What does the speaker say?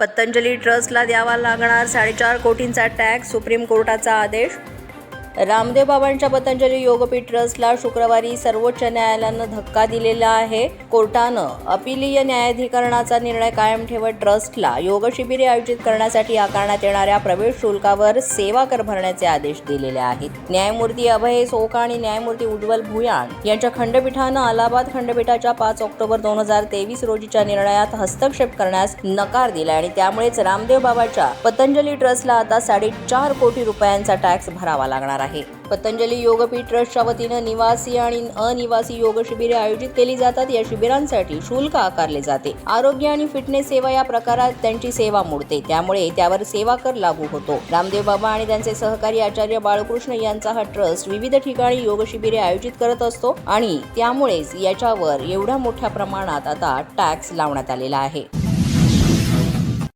पतंजली ट्रस्टला द्यावा लागणार 4.5 कोटींचा टॅक्स, सुप्रीम कोर्टाचा आदेश. रामदेव बाबांच्या पतंजली योगपीठ ट्रस्टला शुक्रवारी सर्वोच्च न्यायालयानं धक्का दिलेला आहे. कोर्टानं अपिलीय न्यायाधिकरणाचा निर्णय कायम ठेवत ट्रस्टला योग शिबिरे आयोजित करण्यासाठी आकारण्यात येणाऱ्या प्रवेश शुल्कावर सेवा कर भरण्याचे आदेश दिलेले आहेत. न्यायमूर्ती अभय ओका आणि न्यायमूर्ती उज्ज्वल भुयान यांच्या खंडपीठानं अलाहाबाद खंडपीठाच्या 5 ऑक्टोबर 2023 रोजीच्या निर्णयात हस्तक्षेप करण्यास नकार दिला आणि त्यामुळेच रामदेव बाबाच्या पतंजली ट्रस्टला आता 4.5 कोटी रुपयांचा टॅक्स भरावा लागणार आहे. पतंजली योगपीठ ट्रस्टच्या वतीनं निवासी आणि अनिवासी योग शिबिरे आयोजित केली जातात. या शिबिरांसाठी शुल्क आकारले जाते. आरोग्य आणि फिटनेस सेवा या प्रकारात त्यांची सेवा मोडते, त्यामुळे त्यावर सेवा कर लागू होतो. रामदेव बाबा आणि त्यांचे सहकारी आचार्य बाळकृष्ण यांचा हा ट्रस्ट विविध ठिकाणी योग शिबिरे आयोजित करत असतो आणि त्यामुळेच याच्यावर एवढ्या मोठ्या प्रमाणात आता टॅक्स लावण्यात आलेला आहे.